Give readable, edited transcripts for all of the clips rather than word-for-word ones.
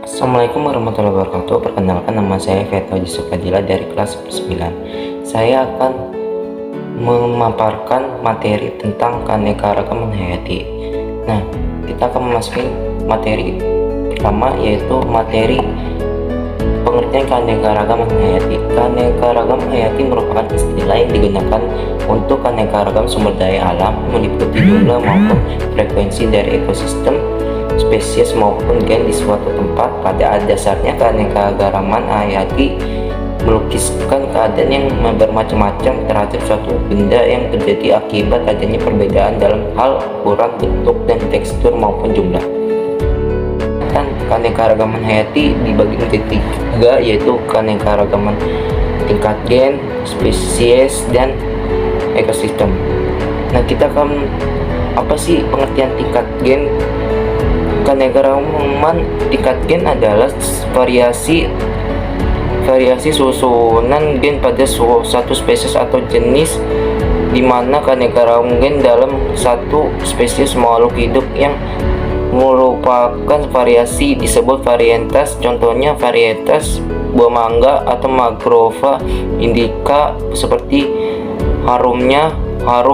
Assalamualaikum warahmatullahi wabarakatuh. Perkenalkan, nama saya Feto Yusuf Fadila dari kelas 9. Saya akan memaparkan materi tentang keanekaragaman hayati. Nah, kita akan memasuki materi pertama, yaitu materi pengertian keanekaragaman hayati. Keanekaragaman hayati merupakan istilah yang digunakan untuk keanekaragam sumber daya alam, meliputi jumlah maupun frekuensi dari ekosistem, spesies maupun gen di suatu tempat. Pada dasarnya, keanekaragaman hayati melukiskan keadaan yang bermacam-macam terhadap suatu benda yang terjadi akibat adanya perbedaan dalam hal ukuran, bentuk, dan tekstur maupun jumlah. Dan keanekaragaman hayati dibagi menjadi tiga, yaitu keanekaragaman tingkat gen, spesies, dan ekosistem. Nah, kita akan apa sih pengertian tingkat gen? Keanekaragaman tingkat gen adalah variasi susunan gen pada suatu spesies atau jenis, di mana keanekaragaman gen dalam satu spesies makhluk hidup yang merupakan variasi disebut varietas. Contohnya varietas buah mangga atau mangrova indica seperti harum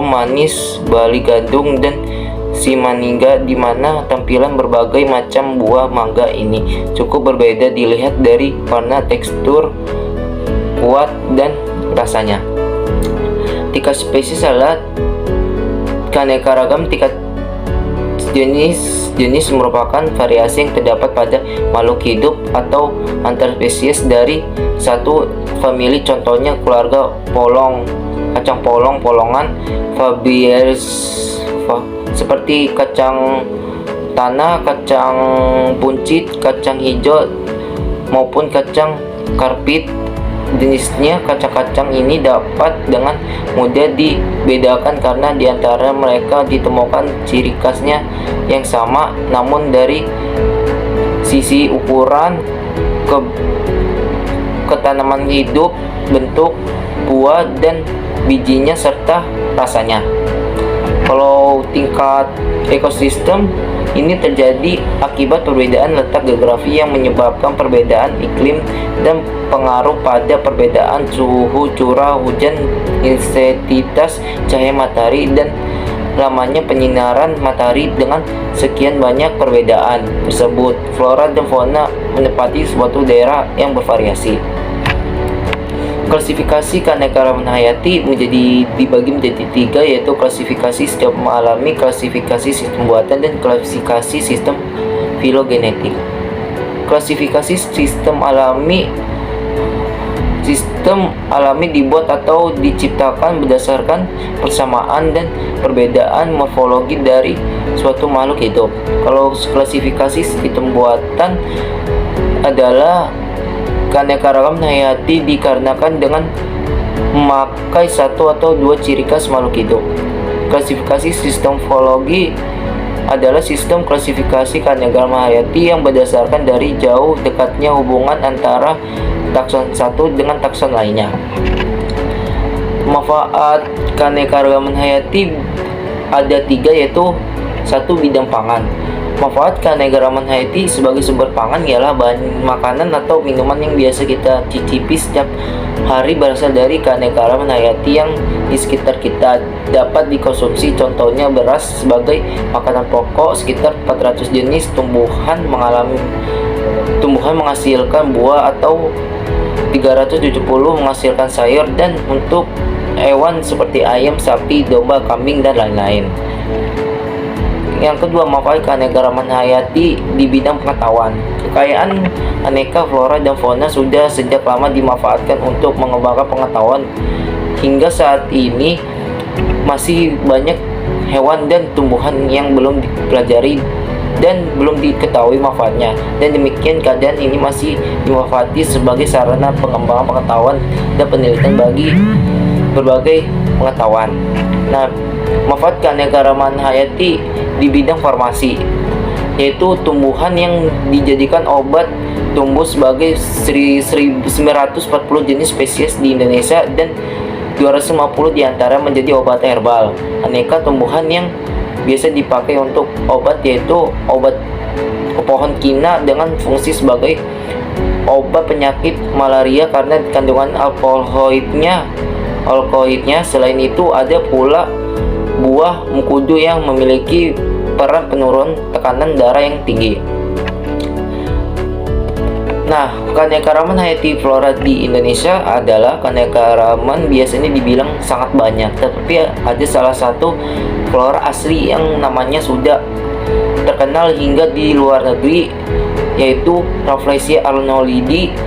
manis, bali gadung, dan simaniga, di mana tampilan berbagai macam buah mangga ini cukup berbeda dilihat dari warna, tekstur, kuat, dan rasanya. Tingkat spesies adalah keanekaragaman tingkat jenis merupakan variasi yang terdapat pada makhluk hidup atau antar spesies dari satu famili. Contohnya keluarga polong, kacang polongan, Fabaceae, seperti kacang tanah, kacang buncit, kacang hijau, maupun kacang karpit. Jenisnya kacang-kacang ini dapat dengan mudah dibedakan karena diantara mereka ditemukan ciri khasnya yang sama, namun dari sisi ukuran, ketanaman hidup, bentuk buah dan bijinya, serta rasanya. Kalau tingkat ekosistem ini terjadi akibat perbedaan letak geografi yang menyebabkan perbedaan iklim dan pengaruh pada perbedaan suhu, curah hujan, intensitas cahaya matahari, dan lamanya penyinaran matahari. Dengan sekian banyak perbedaan tersebut, flora dan fauna menempati suatu daerah yang bervariasi. Klasifikasi keanekaragaman hayati dibagi menjadi tiga, yaitu klasifikasi sistem alami, klasifikasi sistem buatan, dan klasifikasi sistem filogenetik. Klasifikasi sistem alami dibuat atau diciptakan berdasarkan persamaan dan perbedaan morfologi dari suatu makhluk hidup. Kalau klasifikasi sistem buatan adalah keanekaragaman hayati dikarenakan dengan memakai satu atau dua ciri khas makhluk hidup. Klasifikasi sistem morfologi adalah sistem klasifikasi keanekaragaman hayati yang berdasarkan dari jauh dekatnya hubungan antara takson satu dengan takson lainnya. Manfaat keanekaragaman hayati ada tiga, yaitu satu, bidang pangan. Manfaat keanekaragaman hayati sebagai sumber pangan ialah bahan makanan atau minuman yang biasa kita cicipi setiap hari berasal dari keanekaragaman hayati yang di sekitar kita, dapat dikonsumsi. Contohnya beras sebagai makanan pokok. Sekitar 400 jenis tumbuhan menghasilkan buah atau 370 menghasilkan sayur, dan untuk hewan seperti ayam, sapi, domba, kambing, dan lain-lain. Yang kedua, manfaat keanekaragaman hayati di bidang pengetahuan. Kekayaan aneka flora dan fauna sudah sejak lama dimanfaatkan untuk mengembangkan pengetahuan. Hingga saat ini masih banyak hewan dan tumbuhan yang belum dipelajari dan belum diketahui manfaatnya, dan demikian keadaan ini masih dimanfaati sebagai sarana pengembangan pengetahuan dan penelitian bagi berbagai pengetahuan. Nah, manfaat keanekaragaman hayati di bidang farmasi, yaitu tumbuhan yang dijadikan obat tumbuh sebagai 1940 jenis spesies di Indonesia, dan 250 diantara menjadi obat herbal. Aneka tumbuhan yang biasa dipakai untuk obat, yaitu obat pohon kina dengan fungsi sebagai obat penyakit malaria karena kandungan alkaloidnya. Selain itu ada pula buah mengkudu yang memiliki peran penurun tekanan darah yang tinggi. Nah, keanekaragaman hayati flora di Indonesia adalah keanekaragaman biasanya dibilang sangat banyak, tetapi ada salah satu flora asli yang namanya sudah terkenal hingga di luar negeri, yaitu Rafflesia arnoldii,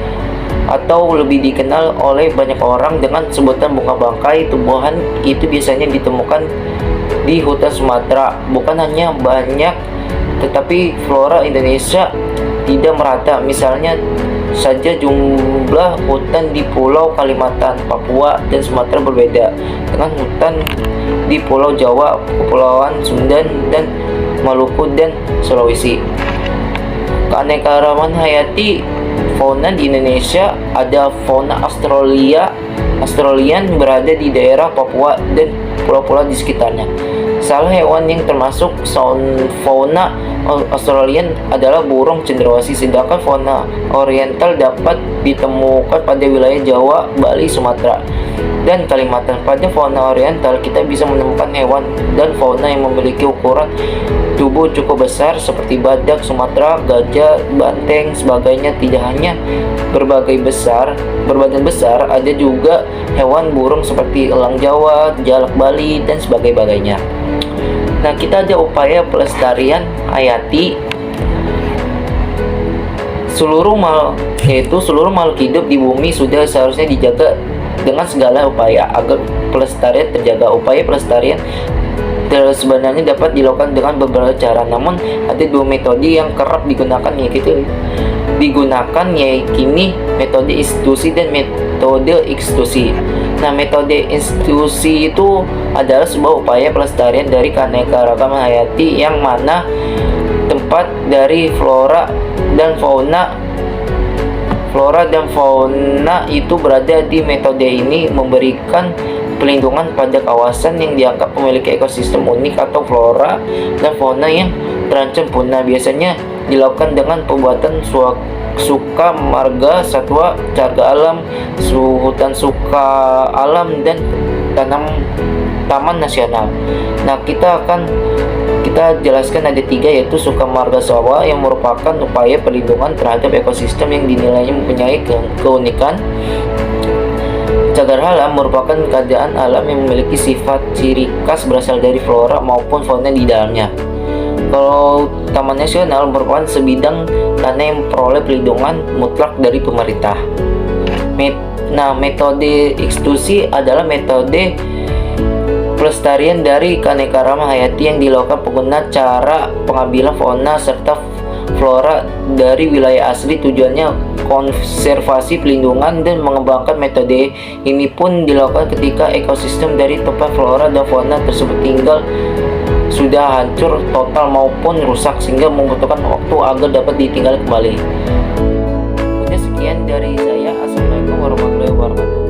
atau lebih dikenal oleh banyak orang dengan sebutan bunga bangkai. Tumbuhan itu biasanya ditemukan di hutan Sumatera. Bukan hanya banyak, tetapi flora Indonesia tidak merata. Misalnya saja jumlah hutan di Pulau Kalimantan, Papua, dan Sumatera berbeda dengan hutan di Pulau Jawa, Kepulauan Sunda, dan Maluku dan Sulawesi. Keanekaragaman hayati fauna di Indonesia ada fauna Australian berada di daerah Papua dan pulau-pulau di sekitarnya. Salah hewan yang termasuk fauna Australian adalah burung cendrawasih, sedangkan fauna oriental dapat ditemukan pada wilayah Jawa, Bali, Sumatera, dan Kalimantan. Pada fauna oriental kita bisa menemukan hewan dan fauna yang memiliki ukuran tubuh cukup besar seperti badak Sumatera, gajah, banteng, sebagainya. Tidak hanya berbadan besar, ada juga hewan burung seperti elang Jawa, jalak Bali, dan sebagainya. Nah, kita ada upaya pelestarian hayati seluruh makhluk hidup di bumi sudah seharusnya dijaga dengan segala upaya agar pelestarian terjaga. Upaya pelestarian sebenarnya dapat dilakukan dengan beberapa cara, namun ada dua metode yang kerap digunakan yaitu metode institusi dan metode eksklusi. Nah, metode institusi itu adalah sebuah upaya pelestarian dari keanekaragaman hayati yang mana tempat dari flora dan fauna itu berada di metode ini memberikan pelindungan pada kawasan yang dianggap memiliki ekosistem unik atau flora dan fauna yang terancam punah. Biasanya dilakukan dengan pembuatan suka marga satwa, cagar alam, hutan suka alam, dan taman nasional. Nah, kita jelaskan ada 3, yaitu suka marga satwa yang merupakan upaya perlindungan terhadap ekosistem yang dinilainya mempunyai keunikan. Cagar alam merupakan keadaan alam yang memiliki sifat ciri khas berasal dari flora maupun fauna di dalamnya. Kalau taman nasional merupakan sebidang tanah yang memperoleh perlindungan mutlak dari pemerintah. Metode eksklusi adalah metode pelestarian dari keanekaragaman hayati yang dilakukan pengguna cara pengambilan fauna serta flora dari wilayah asli. Tujuannya konservasi, pelindungan, dan mengembangkan. Metode ini pun dilakukan ketika ekosistem dari tempat flora dan fauna tersebut sudah hancur total maupun rusak sehingga membutuhkan waktu agar dapat ditinggal kembali. Sekian dari saya. Assalamualaikum warahmatullahi wabarakatuh.